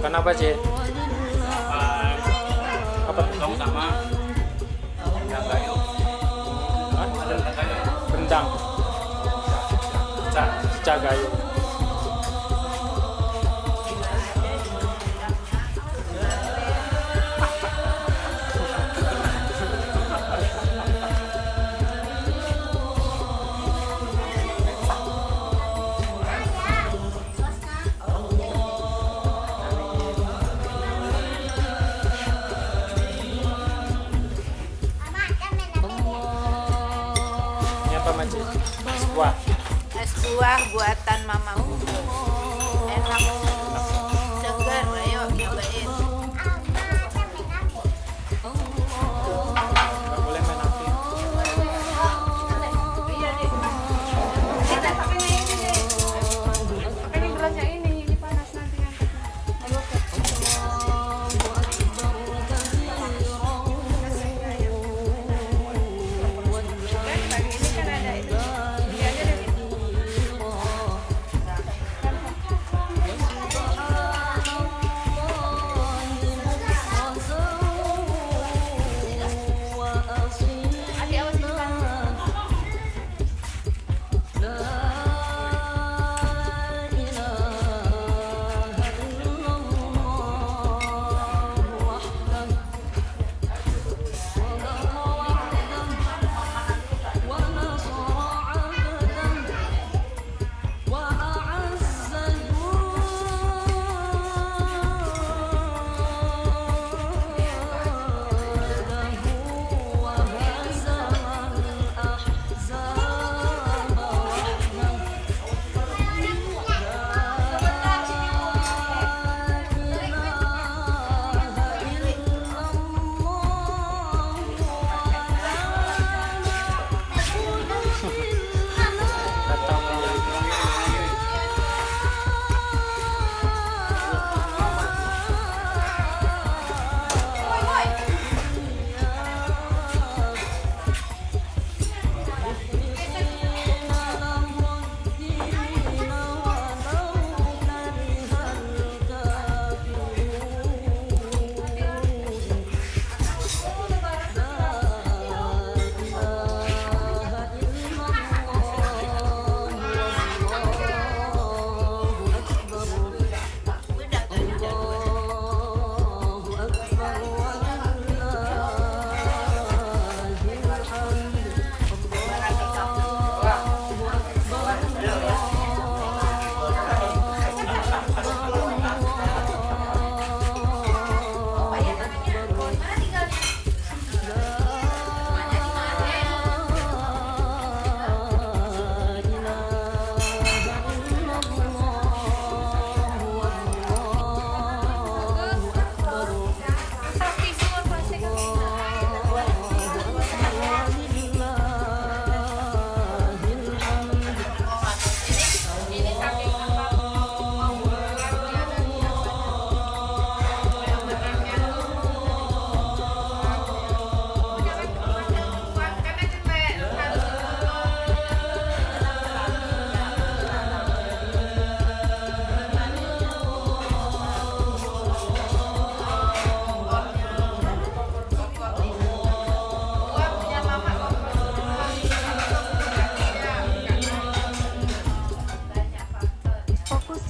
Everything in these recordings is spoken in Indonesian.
Makan apa sih? Apa? Kamu sama rendang gayo. Rendang. Cicak gayo. Ini apa Maci? Buah. Es buah buatan mamamu. Enak. Segar, ayo nyobain. Nggak boleh main api. Iya deh. Kita pakai ini deh. Pakai ini gelasnya ini panas nanti yang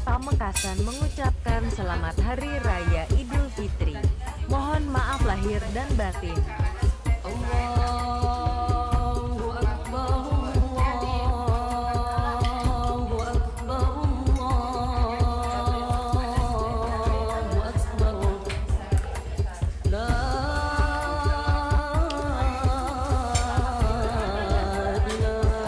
Pamekasan mengucapkan selamat Hari Raya Idul Fitri. Mohon maaf lahir dan batin. Allahu Akbar, Allahu Akbar, Allahu Akbar. La ilaha illallah.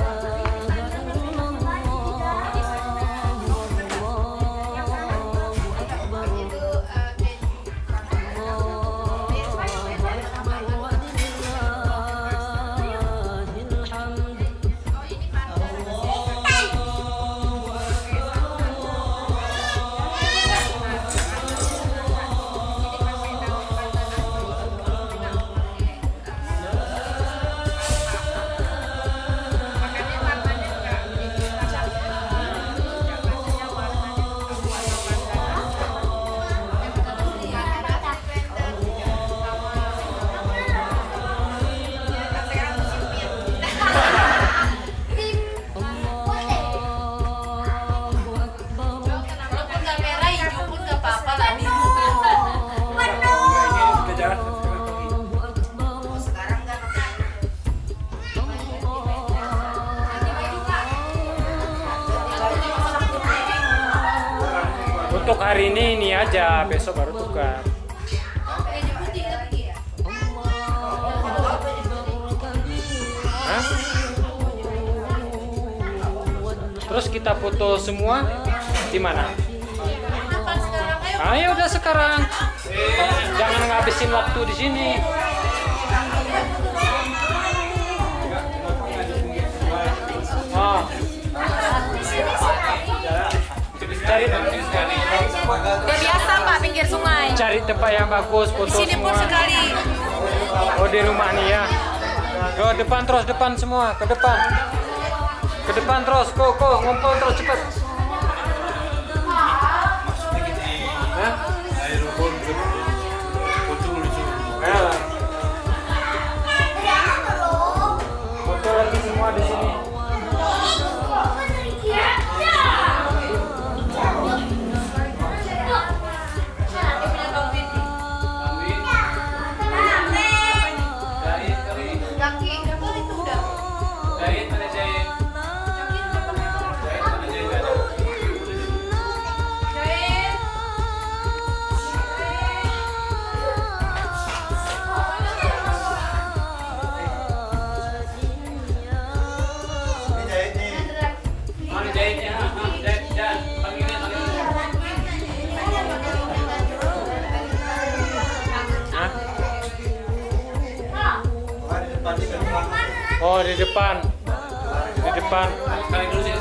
Untuk hari ini aja, besok baru tukar. Hah? Terus kita foto semua di mana? Ayo udah sekarang. Jangan ngabisin waktu di sini. Oh. Cari Udah biasa Pak, pinggir sungai. cari tempat yang bagus, foto Di sini pun semua. sekali. Oh di rumah nih ya. Ke depan terus, depan semua, ke depan. Ke depan terus, kok ngumpul terus cepet. Hah? Ayolah. Foto lagi semua di sini. Oh di depan, di depan. Sekali dulu sih.